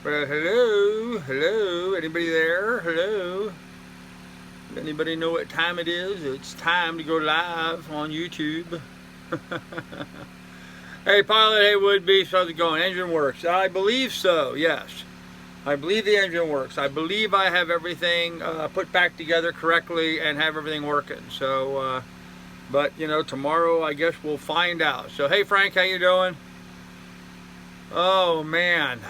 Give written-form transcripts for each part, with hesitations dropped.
Well, hello, anybody there? Hello. Anybody know what time it is? It's time to go live on YouTube. Hey, pilot, hey, would-be, so how's it going? Engine works. I believe so, yes. I believe the engine works. I believe I have everything put back together correctly and have everything working. So, but, you know, tomorrow I guess we'll find out. So, hey, Frank, how you doing? Oh, man.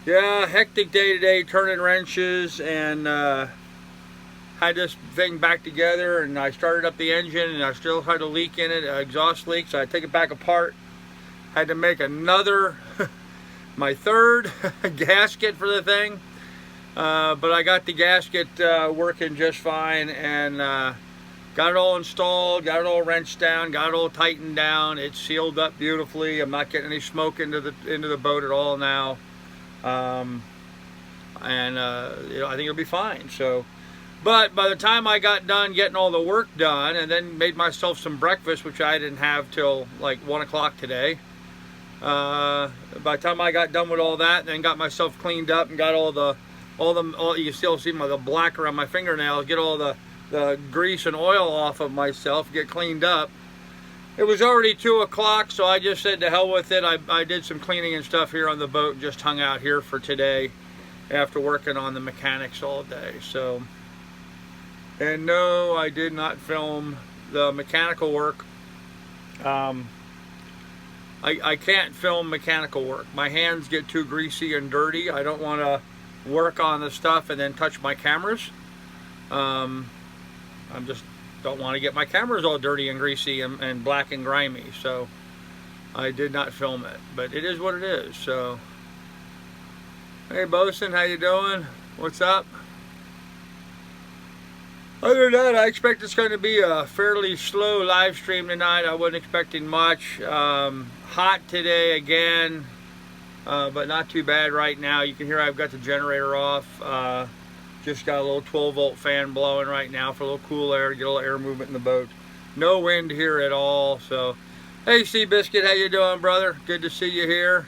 Yeah, hectic day today, turning wrenches, and had this thing back together, and I started up the engine, and I still had a leak in it, exhaust leak, so I take it back apart. Had to make another, my third gasket for the thing, but I got the gasket working just fine, and got it all installed, got it all wrenched down, got it all tightened down. It's sealed up beautifully. I'm not getting any smoke into the boat at all now. You know, I think it'll be fine. So, but by the time I got done getting all the work done, and then made myself some breakfast, which I didn't have till like 1 o'clock today. By the time I got done with all that, and then got myself cleaned up and got all you can still see the black around my fingernails, get all the grease and oil off of myself, get cleaned up. It was already 2 o'clock, so I just said to hell with it. I did some cleaning and stuff here on the boat and just hung out here for today after working on the mechanics all day. So, and no, I did not film the mechanical work. I can't film mechanical work. My hands get too greasy and dirty. I don't want to work on the stuff and then touch my cameras. I just don't want to get my cameras all dirty and greasy and black and grimy, so I did not film it, but it is what it is. So, hey Bosun, how you doing? What's up? Other than that, I expect it's going to be a fairly slow live stream tonight. I wasn't expecting much. Hot today again, but not too bad right now. You can hear I've got the generator off. Just got a little 12-volt fan blowing right now for a little cool air, get a little air movement in the boat. No wind here at all. So, hey Seabiscuit, how you doing, brother? Good to see you here.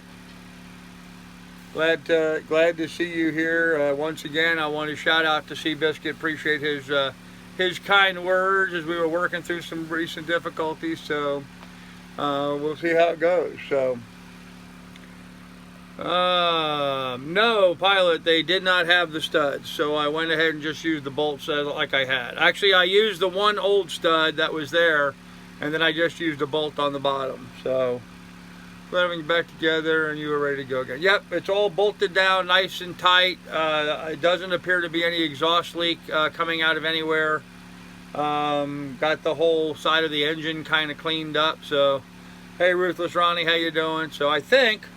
Glad to see you here once again. I want to shout out to Seabiscuit. Appreciate his kind words as we were working through some recent difficulties. So we'll see how it goes. So. No, pilot, they did not have the studs, so I went ahead and just used the bolts like I had. Actually, I used the one old stud that was there, and then I just used a bolt on the bottom. So, put everything back together, and you were ready to go again. Yep, it's all bolted down nice and tight. It doesn't appear to be any exhaust leak coming out of anywhere. Got the whole side of the engine kind of cleaned up. So, hey, Ruthless Ronnie, how you doing? So, I think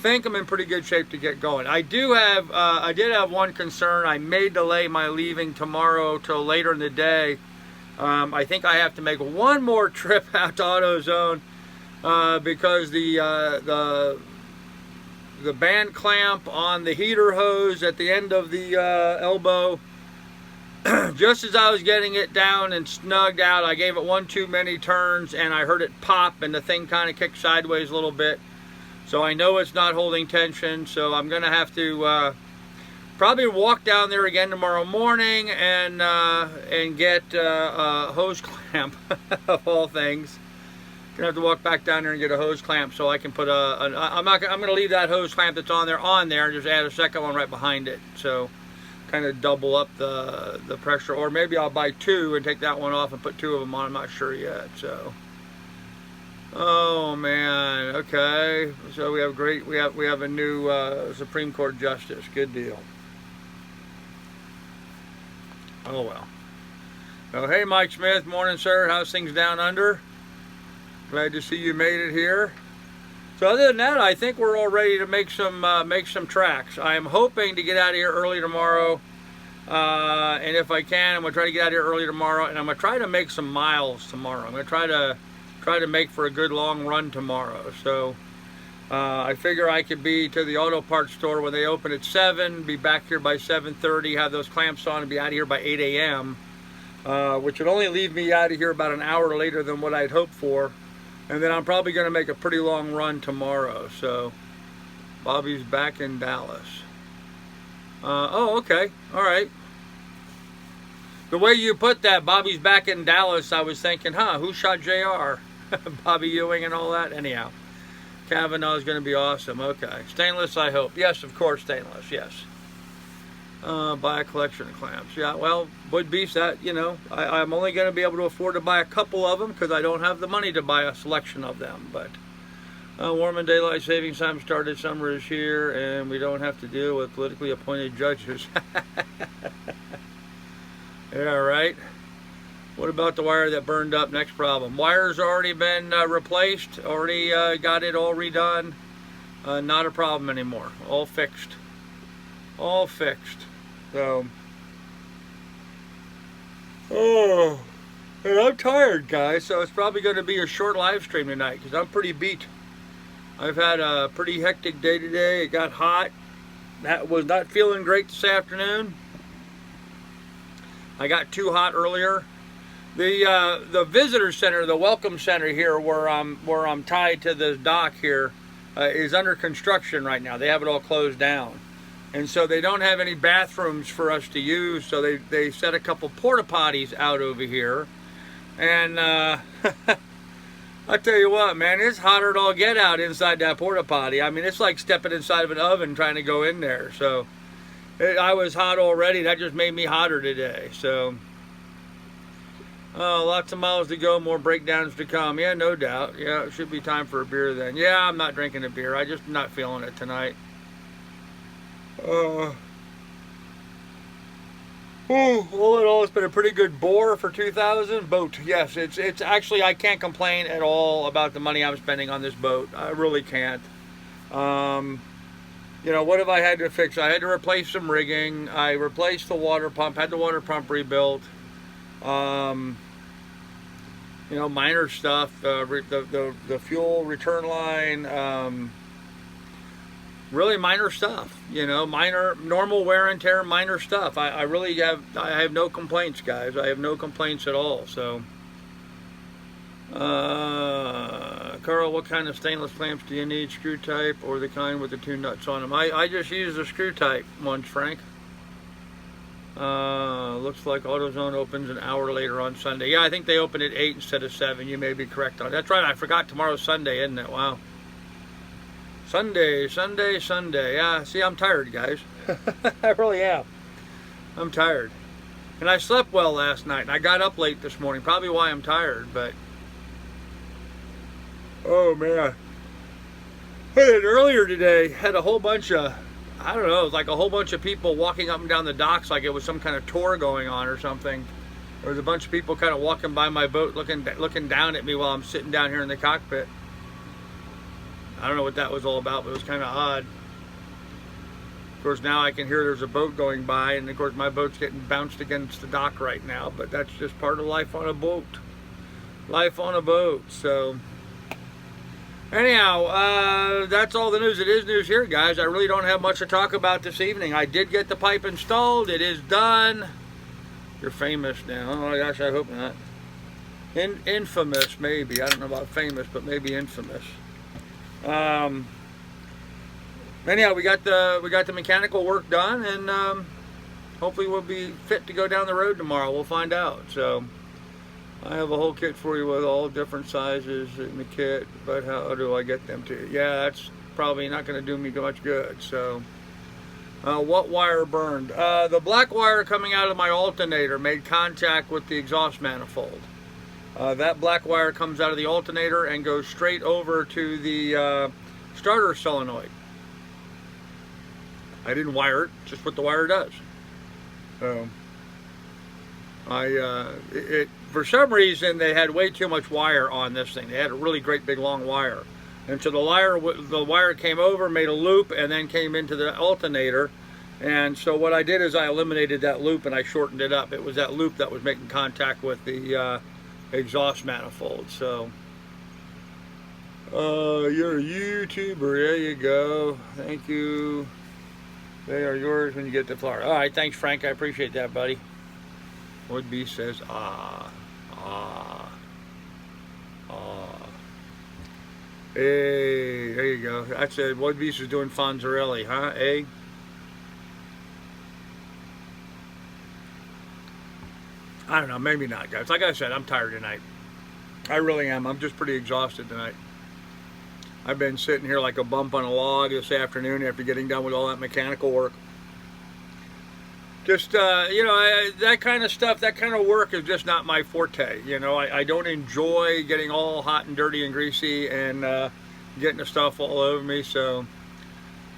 I'm in pretty good shape to get going. I did have one concern. I may delay my leaving tomorrow till later in the day. I think I have to make one more trip out to AutoZone because the band clamp on the heater hose at the end of the elbow, just as I was getting it down and snugged out, I gave it one too many turns and I heard it pop and the thing kind of kicked sideways a little bit. So I know it's not holding tension, so I'm going to have to probably walk down there again tomorrow morning and get a hose clamp, of all things. Going to have to walk back down there and get a hose clamp so I can put I'm going to leave that hose clamp that's on there and just add a second one right behind it. So kind of double up the pressure, or maybe I'll buy two and take that one off and put two of them on. I'm not sure yet, so. Oh man, okay. So we have a new Supreme Court justice. Good deal. Oh well. Oh hey Mike Smith, morning sir. How's things down under? Glad to see you made it here. So other than that, I think we're all ready to make some tracks. I am hoping to get out of here early tomorrow. And if I can, I'm gonna try to get out of here early tomorrow, and I'm gonna try to make some miles tomorrow. I'm gonna try to make for a good long run tomorrow. So I figure I could be to the auto parts store when they open at 7, be back here by 7:30, have those clamps on, and be out of here by 8 a.m., which would only leave me out of here about an hour later than what I'd hoped for. And then I'm probably going to make a pretty long run tomorrow. So Bobby's back in Dallas. Oh, okay. All right. The way you put that, Bobby's back in Dallas, I was thinking, who shot JR? Bobby Ewing and all that? Anyhow, Kavanaugh is going to be awesome. Okay. Stainless, I hope. Yes, of course, stainless. Yes. Buy a collection of clamps. Yeah, well, would be that, you know, I'm only going to be able to afford to buy a couple of them because I don't have the money to buy a selection of them. But warm and daylight savings time started. Summer is here, and we don't have to deal with politically appointed judges. Yeah, right. What about the wire that burned up? Next problem. Wire's already been replaced. Already got it all redone. Not a problem anymore. All fixed. All fixed. So, oh, and I'm tired, guys. So it's probably going to be a short live stream tonight because I'm pretty beat. I've had a pretty hectic day today. It got hot. That was not feeling great this afternoon. I got too hot earlier. The visitor center, the welcome center here, where I'm tied to the dock here, is under construction right now. They have it all closed down, and so they don't have any bathrooms for us to use. So they set a couple porta potties out over here, and I tell you what, man, it's hotter than all get out inside that porta potty. I mean, it's like stepping inside of an oven trying to go in there. So I was hot already. That just made me hotter today. So lots of miles to go, more breakdowns to come. Yeah, no doubt. Yeah, it should be time for a beer then. Yeah, I'm not drinking a beer. I just not feeling it tonight. All in all, it's been a pretty good bore for 2000. Boat, yes, it's actually, I can't complain at all about the money I'm spending on this boat. I really can't. You know, what have I had to fix? I had to replace some rigging. I replaced the water pump, had the water pump rebuilt. You know, minor stuff, the fuel return line, really minor stuff, you know, normal wear and tear, minor stuff. I really have no complaints, guys. I have no complaints at all. So, Carl, what kind of stainless clamps do you need? Screw type or the kind with the two nuts on them? I just used the screw type ones, Frank. Looks like AutoZone opens an hour later on Sunday. Yeah, I think they open at 8 instead of 7. You may be correct on that. That's right, I forgot tomorrow's Sunday, isn't it? Wow. Sunday. Yeah, see, I'm tired, guys. I really am. I'm tired. And I slept well last night, and I got up late this morning. Probably why I'm tired, but oh, man. And earlier today, had a whole bunch of, I don't know, it was like a whole bunch of people walking up and down the docks like it was some kind of tour going on or something. There was a bunch of people kind of walking by my boat looking down at me while I'm sitting down here in the cockpit. I don't know what that was all about, but it was kind of odd. Of course, now I can hear there's a boat going by, and of course my boat's getting bounced against the dock right now, but that's just part of life on a boat. Life on a boat, so anyhow, that's all the news. It is news here, guys. I really don't have much to talk about this evening. I did get the pipe installed. It is done. You're famous now. Oh my gosh, I hope not. Infamous, maybe. I don't know about famous, but maybe infamous. Anyhow, we got the mechanical work done, and hopefully we'll be fit to go down the road tomorrow. We'll find out. So I have a whole kit for you with all different sizes in the kit, but how do I get them to you? Yeah, that's probably not going to do me much good. So what wire burned? The black wire coming out of my alternator made contact with the exhaust manifold. That black wire comes out of the alternator and goes straight over to the starter solenoid. I didn't wire it, just what the wire does. So for some reason they had way too much wire on this thing. They had a really great big long wire, and so the wire came over, made a loop, and then came into the alternator. And so what I did is I eliminated that loop and I shortened it up. It was that loop that was making contact with the exhaust manifold. So you're a YouTuber. There you go. Thank you. They are yours when you get to Florida. All right, thanks, Frank. I appreciate that, buddy. Would-be says, Hey, there you go. That's it. Woodbeast is doing Fonzarelli, huh? Eh? I don't know, maybe not, guys. Like I said, I'm tired tonight. I really am. I'm just pretty exhausted tonight. I've been sitting here like a bump on a log this afternoon after getting done with all that mechanical work. Just, you know, that kind of stuff, that kind of work is just not my forte. You know, I don't enjoy getting all hot and dirty and greasy and getting the stuff all over me. So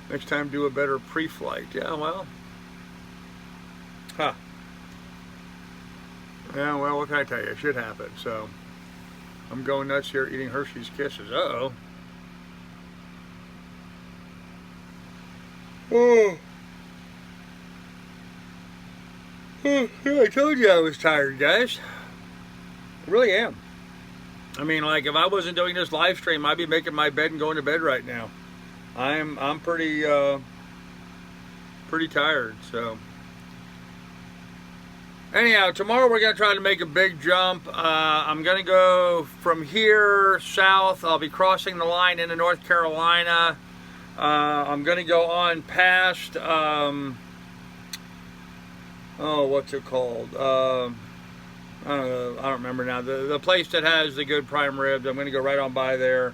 next time do a better pre-flight. Yeah, well. Huh. Yeah, well, what can I tell you? It should happen. So I'm going nuts here eating Hershey's Kisses. Uh-oh. Oh. I told you I was tired, guys. I really am. I mean, like, if I wasn't doing this live stream, I'd be making my bed and going to bed right now. I'm pretty tired. So anyhow, tomorrow we're gonna try to make a big jump. I'm gonna go from here south. I'll be crossing the line into North Carolina. I'm gonna go on past. Oh, what's it called? I don't know. I don't remember now. The place that has the good prime ribs. I'm going to go right on by there,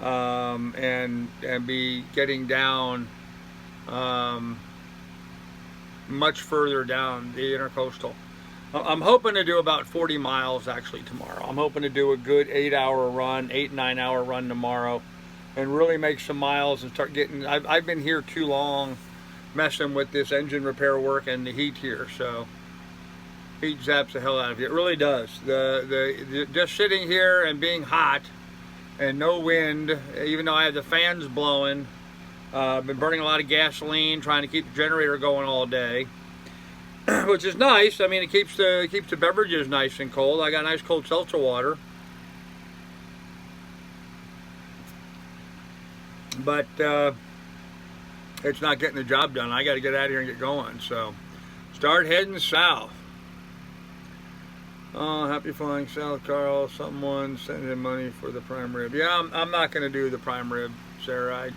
and be getting down, much further down the intercoastal. I'm hoping to do about 40 miles actually tomorrow. I'm hoping to do a good 8-hour run, 8-9 hour run tomorrow, and really make some miles and start getting. I've been here too long, messing with this engine repair work and the heat here, so heat zaps the hell out of you. It really does. The just sitting here and being hot and no wind, even though I have the fans blowing, I've been burning a lot of gasoline trying to keep the generator going all day, which is nice. I mean, it keeps the beverages nice and cold. I got nice cold seltzer water, but it's not getting the job done. I got to get out of here and get going. So, start heading south. Oh, happy flying south, Carl. Someone sent in money for the prime rib. Yeah, I'm not going to do the prime rib, Sarah.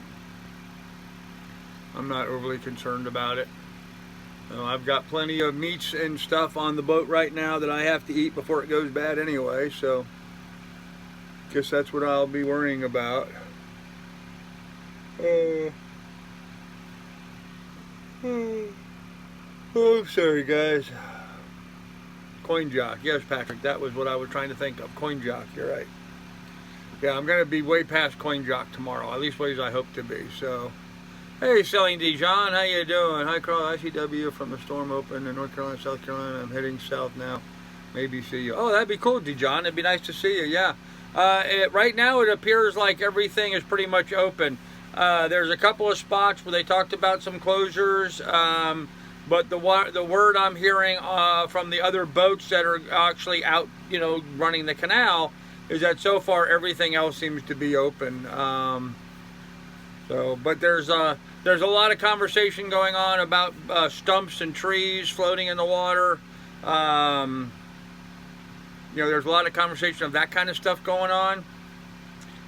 I'm not overly concerned about it. I've got plenty of meats and stuff on the boat right now that I have to eat before it goes bad anyway. So, guess that's what I'll be worrying about. Oh, sorry guys. Coin jock. Yes, Patrick, that was what I was trying to think of. Coin jock, you're right. Yeah, I'm going to be way past coin jock tomorrow, at least ways I hope to be. So, hey, Selling Dijon, how you doing? Hi, Carl, ICW from the storm open in North Carolina, South Carolina. I'm heading south now. Maybe see you. Oh, that'd be cool, Dijon. It'd be nice to see you, yeah. Right now it appears like everything is pretty much open. There's a couple of spots where they talked about some closures, but the word I'm hearing from the other boats that are actually out, you know, running the canal, is that so far everything else seems to be open. But there's a lot of conversation going on about stumps and trees floating in the water. You know, there's a lot of conversation of that kind of stuff going on.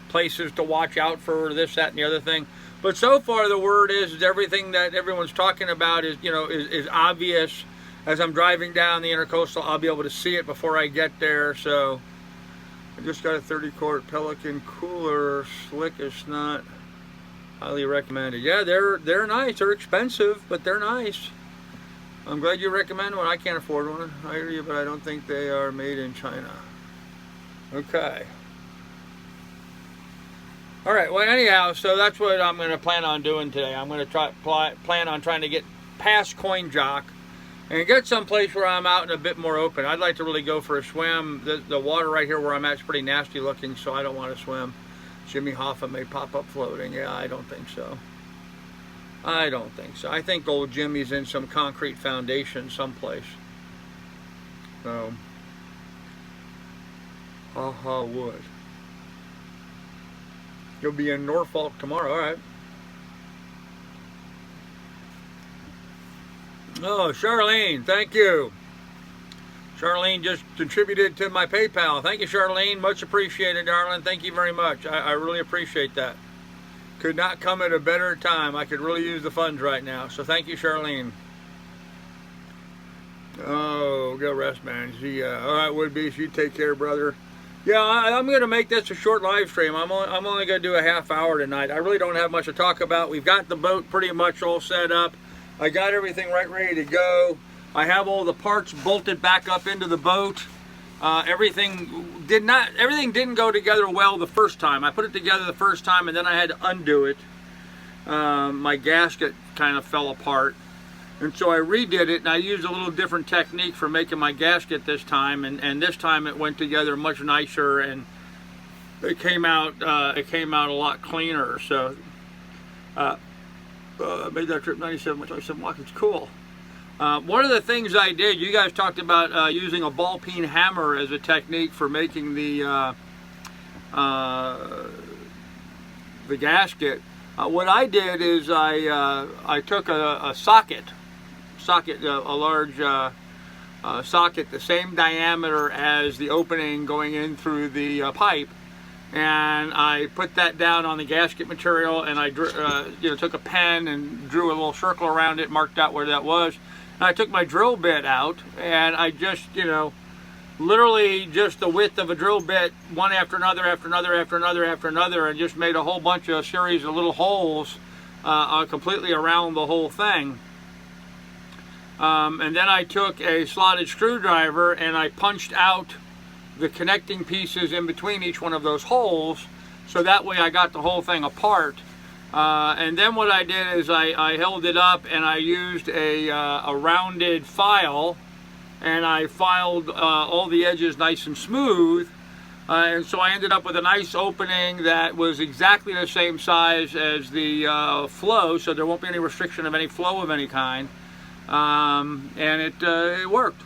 Places to watch out for this, that, and the other thing. But so far the word is everything that everyone's talking about is, you know, is obvious. As I'm driving down the intercoastal, I'll be able to see it before I get there. So I just got a 30-quart Pelican cooler, slick as snot. Highly recommended. Yeah, they're nice. They're expensive, but they're nice. I'm glad you recommend one. I can't afford one. I hear you, but I don't think they are made in China. Okay. All right, well, anyhow, so that's what I'm going to plan on doing today. I'm going to plan on trying to get past Coin Jock and get someplace where I'm out and a bit more open. I'd like to really go for a swim. The water right here where I'm at is pretty nasty looking, so I don't want to swim. Jimmy Hoffa may pop up floating. Yeah, I don't think so. I don't think so. I think old Jimmy's in some concrete foundation someplace. So, wood. You'll be in Norfolk tomorrow, all right. Oh, Charlene, thank you. Charlene just contributed to my PayPal. Thank you, Charlene. Much appreciated, darling. Thank you very much. I really appreciate that. Could not come at a better time. I could really use the funds right now. So thank you, Charlene. Oh, go rest, man. All right, Woodbeast, you take care, brother. Yeah, I'm going to make this a short live stream. I'm only going to do a half hour tonight. I really don't have much to talk about. We've got the boat pretty much all set up. I got everything ready to go. I have all the parts bolted back up into the boat. Everything didn't go together well the first time. I put it together the first time and then I had to undo it. My gasket kind of fell apart. And so I redid it, and I used a little different technique for making my gasket this time, and this time it went together much nicer, and it came out a lot cleaner. So I made that trip 97 walk. It's cool. One of the things I did, you guys talked about using a ball peen hammer as a technique for making the gasket. What I did is I took a socket, a large socket the same diameter as the opening going in through the pipe, and I put that down on the gasket material, and I took a pen and drew a little circle around it, marked out where that was, and I took my drill bit out, and I just literally just the width of a drill bit, one after another, and just made a whole bunch of series of little holes completely around the whole thing. And then I took a slotted screwdriver and I punched out the connecting pieces in between each one of those holes, so that way I got the whole thing apart. And then what I did is I held it up and I used a rounded file, and I filed all the edges nice and smooth, and so I ended up with a nice opening that was exactly the same size as the flow, so there won't be any restriction of any flow of any kind. And it worked.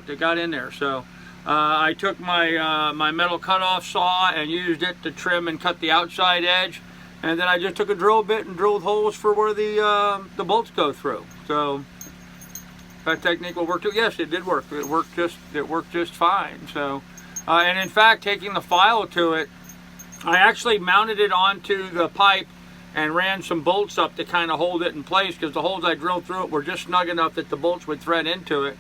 It got in there. So I took my my metal cutoff saw and used it to trim and cut the outside edge, and then I just took a drill bit and drilled holes for where the bolts go through. So that technique will work too. Yes, it did work. It worked just fine. So, and in fact, taking the file to it, I actually mounted it onto the pipe and ran some bolts up to kind of hold it in place, because the holes I drilled through it were just snug enough that the bolts would thread into it.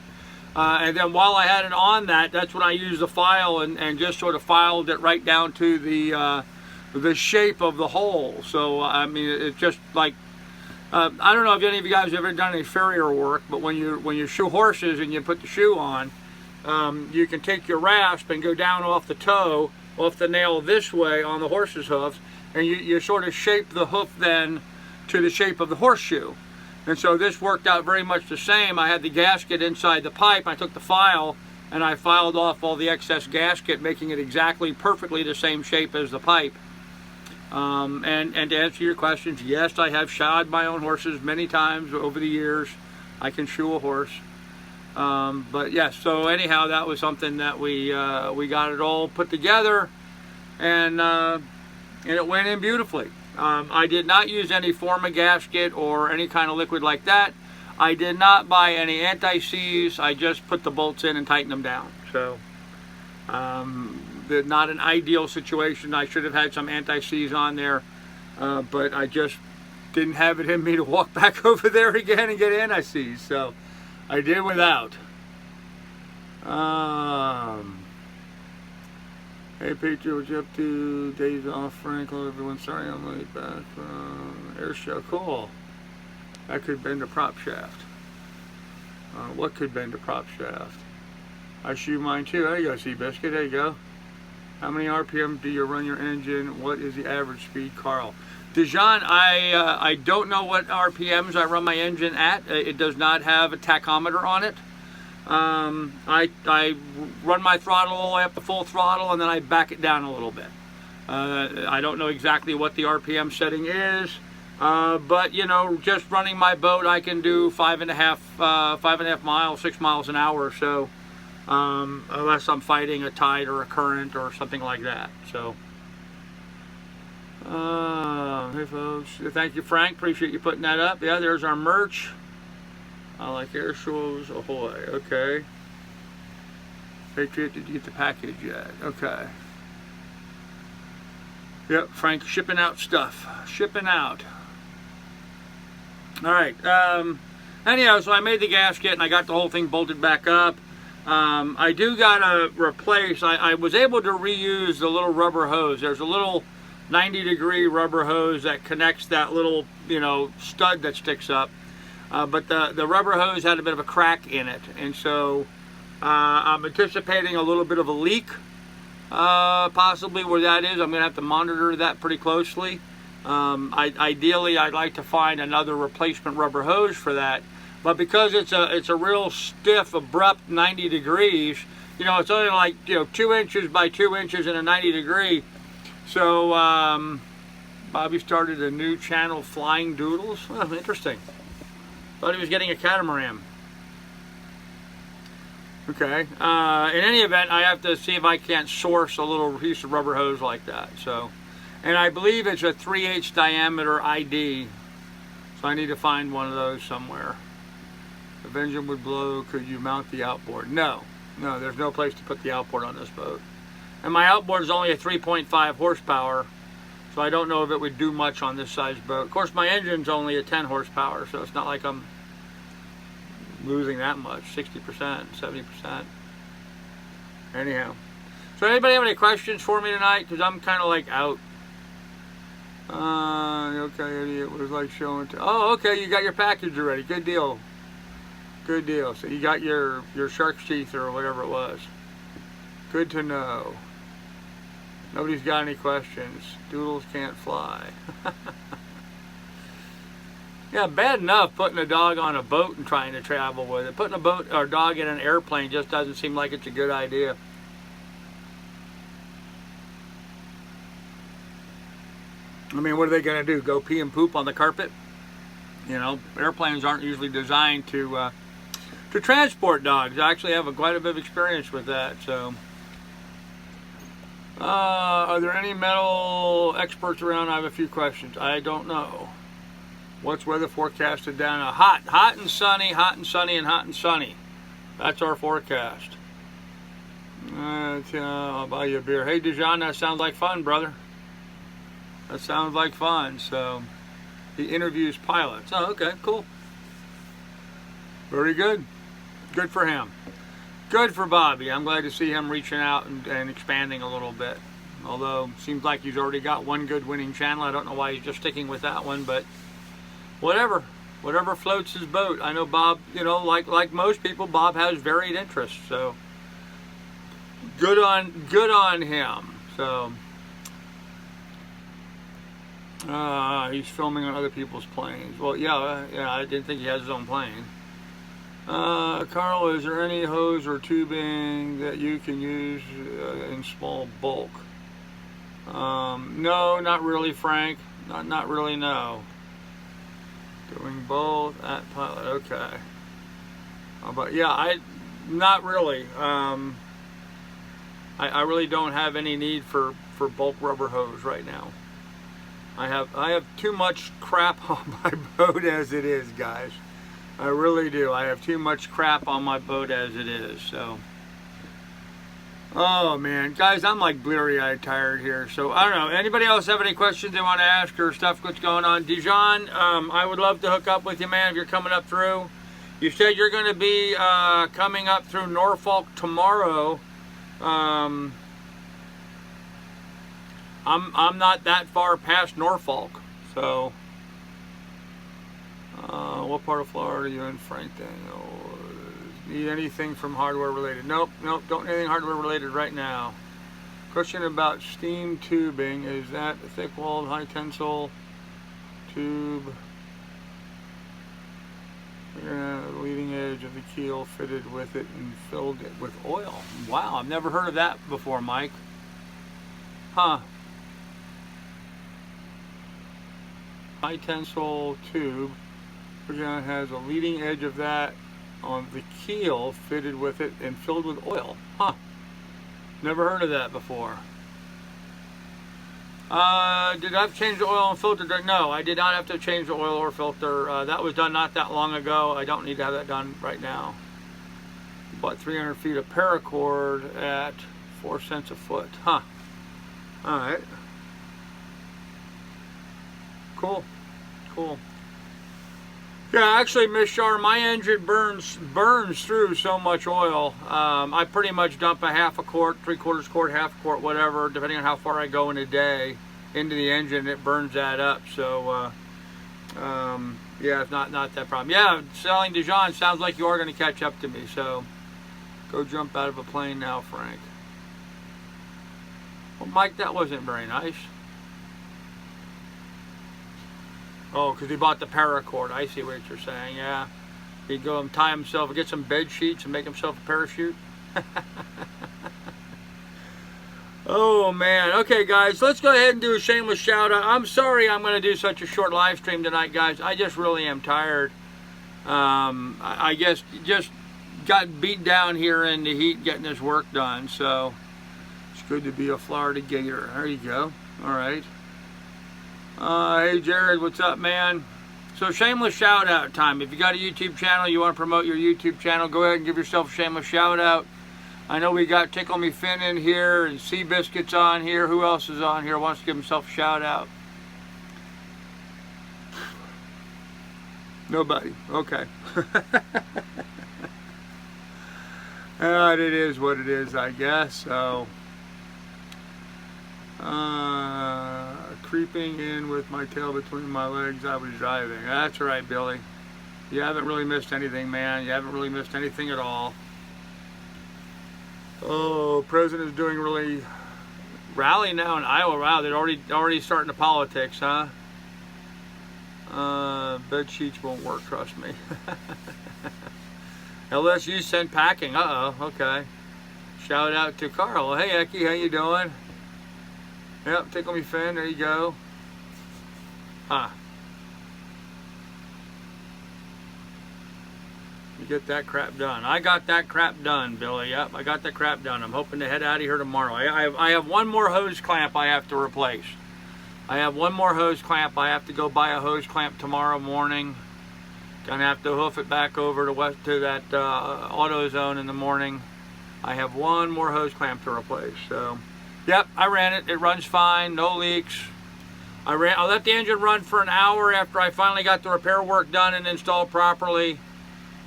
And then while I had it on that's when I used the file and just sort of filed it right down to the shape of the hole. So I mean, it's just like, I don't know if any of you guys have ever done any farrier work, but when you shoe horses and you put the shoe on, you can take your rasp and go down off the toe, off the nail this way on the horse's hoof, and you sort of shape the hoof then to the shape of the horseshoe. And so this worked out very much the same. I had the gasket inside the pipe. I took the file and I filed off all the excess gasket, making it exactly perfectly the same shape as the pipe. And to answer your questions, yes, I have shod my own horses many times over the years. I can shoe a horse. But yes, so anyhow, that was something that we got it all put together, and it went in beautifully. I did not use any Forma gasket or any kind of liquid like that. I did not buy any anti-seize. I just put the bolts in and tightened them down. So not an ideal situation. I should have had some anti-seize on there, but I just didn't have it in me to walk back over there again and get anti-seize. So I did without. Hey Patriot, what you up to? Days off, Frank. Hello everyone. Sorry I'm late back from air show. Cool. That could bend a prop shaft. What could bend a prop shaft? I shoe mine too. There you go, Seabiscuit. There you go. How many RPM do you run your engine? What is the average speed, Carl? Dijon, I don't know what RPMs I run my engine at. It does not have a tachometer on it. I run my throttle all the way up to full throttle, and then I back it down a little bit. I don't know exactly what the RPM setting is, but you know, just running my boat, I can do 5.5 miles, 6 miles an hour or so, unless I'm fighting a tide or a current or something like that. So, hey folks, thank you, Frank. Appreciate you putting that up. Yeah, there's our merch. I like air shows, ahoy. Okay. Patriot, did you get the package yet? Okay. Yep, Frank shipping out stuff. Shipping out. Alright, anyhow, so I made the gasket and I got the whole thing bolted back up. I do gotta replace, I was able to reuse the little rubber hose. There's a little 90-degree rubber hose that connects that little, you know, stud that sticks up. But the rubber hose had a bit of a crack in it. And so I'm anticipating a little bit of a leak, possibly where that is. I'm going to have to monitor that pretty closely. Ideally, I'd like to find another replacement rubber hose for that. But because it's a real stiff, abrupt 90 degrees, you know, it's only like, you know, 2 inches by 2 inches in a 90 degree. So Bobby started a new channel, Flying Doodles. Oh, interesting. Thought he was getting a catamaran. Okay. In any event, I have to see if I can't source a little piece of rubber hose like that. So, and I believe it's a 3/8 diameter ID. So I need to find one of those somewhere. If engine would blow, could you mount the outboard? No. No, there's no place to put the outboard on this boat. And my outboard is only a 3.5 horsepower. So I don't know if it would do much on this size boat. Of course, my engine's only a 10 horsepower, so it's not like I'm losing that much, 60%, 70%. Anyhow. So anybody have any questions for me tonight? Because I'm kind of like out. Okay, idiot was like showing. Oh, okay, you got your package already. Good deal. Good deal. So you got your shark's teeth or whatever it was. Good to know. Nobody's got any questions. Doodles can't fly. Yeah, bad enough putting a dog on a boat and trying to travel with it. Putting a boat or dog in an airplane just doesn't seem like it's a good idea. I mean, what are they going to do? Go pee and poop on the carpet? You know, airplanes aren't usually designed to transport dogs. I actually have quite a bit of experience with that. So, are there any metal experts around? I have a few questions. I don't know. What's weather forecasted down? Hot and sunny, hot and sunny, and hot and sunny. That's our forecast. I'll buy you a beer. Hey, Dijon, that sounds like fun, brother. That sounds like fun. So, he interviews pilots. Oh, okay, cool. Very good. Good for him. Good for Bobby. I'm glad to see him reaching out and expanding a little bit. Although, seems like he's already got one good winning channel. I don't know why he's just sticking with that one, but whatever floats his boat. I know Bob, you know, like most people, Bob has varied interests. So, good on him. So, he's filming on other people's planes. Well, yeah, I didn't think he has his own plane. Carl, is there any hose or tubing that you can use in small bulk? No, not really, Frank. Not really, no. Doing both at pilot, okay. But yeah, not really. I really don't have any need for bulk rubber hose right now. I have too much crap on my boat as it is, guys. I really do. I have too much crap on my boat as it is. So, oh man, guys, I'm like bleary-eyed tired here. So I don't know. Anybody else have any questions they want to ask or stuff? What's going on? Dijon, I would love to hook up with you, man. If you're coming up through, you said you're going to be coming up through Norfolk tomorrow. I'm not that far past Norfolk, so. What part of Florida are you in, Frank? Need anything from hardware related? Nope, don't need anything hardware related right now. Question about steam tubing. Is that a thick-walled, high-tensile tube? The leading edge of the keel fitted with it and filled it with oil. Wow, I've never heard of that before, Mike. Huh. High-tensile tube. Has a leading edge of that on the keel fitted with it and filled with oil. Huh. Never heard of that before. Did I have to change the oil and filter? No, I did not have to change the oil or filter. That was done not that long ago. I don't need to have that done right now. Bought 300 feet of paracord at 4 cents a foot. Huh. Alright. Cool. Cool. Yeah, actually, Miss Shar, my engine burns through so much oil. I pretty much dump a half a quart, 3/4 quart, half a quart, whatever, depending on how far I go in a day into the engine. It burns that up. So, yeah, it's not that problem. Yeah, selling Dijon, sounds like you are going to catch up to me. So, go jump out of a plane now, Frank. Well, Mike, that wasn't very nice. Oh, because he bought the paracord. I see what you're saying, yeah. He'd go and tie himself, get some bed sheets and make himself a parachute. Oh, man. Okay, guys, let's go ahead and do a shameless shout-out. I'm sorry I'm going to do such a short live stream tonight, guys. I just really am tired. I guess just got beat down here in the heat getting this work done, so it's good to be a Florida Gator. There you go. All right. Hey Jared, what's up, man? So shameless shout out time. If you got a YouTube channel, you want to promote your YouTube channel, go ahead and give yourself a shameless shout out. I know we got Tickle Me Fin in here and Seabiscuit's on here. Who else is on here wants to give himself a shout out? Nobody. Okay. It is what it is, I guess. So creeping in with my tail between my legs, I was driving. That's right, Billy. You haven't really missed anything, man. You haven't really missed anything at all. Oh, President's doing really rally now in Iowa. Wow, they're already starting the politics, huh? Bed sheets won't work, trust me. LSU sent packing. Uh-oh, okay. Shout out to Carl. Hey, Eki, how you doing? Yep, Tickle Me Fin, there you go. Huh. You get that crap done. I got that crap done, Billy. Yep, I got that crap done. I'm hoping to head out of here tomorrow. I have one more hose clamp I have to replace. I have one more hose clamp. I have to go buy a hose clamp tomorrow morning. Gonna have to hoof it back over to that AutoZone in the morning. I have one more hose clamp to replace, so... Yep, I ran it. It runs fine, no leaks. I let the engine run for an hour after I finally got the repair work done and installed properly,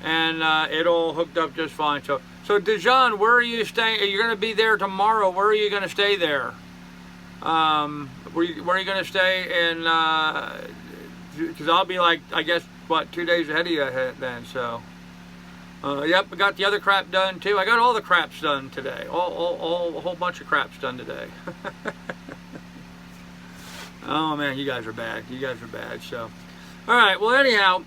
and it all hooked up just fine. So Dijon, where are you staying? Are you going to be there tomorrow? Where are you going to stay there? Where are you going to stay in? Because I'll be like, I guess, what, 2 days ahead of you then. So. Yep, I got the other crap done too. I got all the craps done today. A whole bunch of craps done today. Oh man, you guys are bad. You guys are bad. So, all right. Well, anyhow,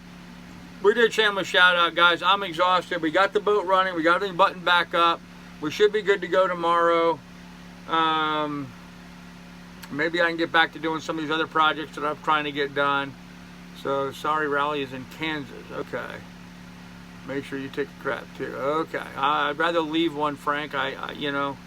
we did shameless shout out, guys. I'm exhausted. We got the boat running. We got everything buttoned back up. We should be good to go tomorrow. Maybe I can get back to doing some of these other projects that I'm trying to get done. So, sorry, Raleigh is in Kansas. Okay. Make sure you take a crap too. Okay, I'd rather leave one, Frank. You know,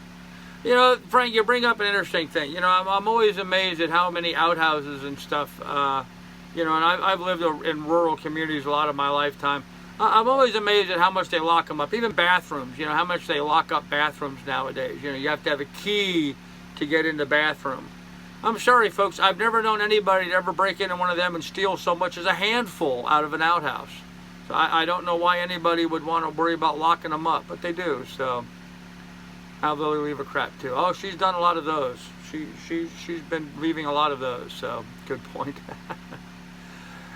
Frank, you bring up an interesting thing. You know, I'm always amazed at how many outhouses and stuff. You know, and I've lived in rural communities a lot of my lifetime. I'm always amazed at how much they lock them up. Even bathrooms. You know, how much they lock up bathrooms nowadays. You know, you have to have a key to get in the bathroom. I'm sorry, folks. I've never known anybody to ever break into one of them and steal so much as a handful out of an outhouse. I don't know why anybody would want to worry about locking them up, but they do. So, how will they leave a crap too? Oh, she's done a lot of those. She's been leaving a lot of those. So, good point.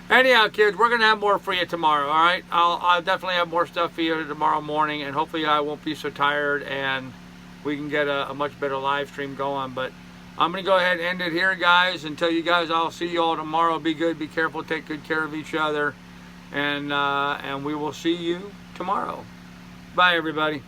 Anyhow, kids, we're gonna have more for you tomorrow. All right, I'll definitely have more stuff for you tomorrow morning, and hopefully I won't be so tired, and we can get a much better live stream going. But I'm gonna go ahead and end it here, guys. And tell you guys I'll see you all tomorrow. Be good, be careful, take good care of each other. And we will see you tomorrow. Bye, everybody.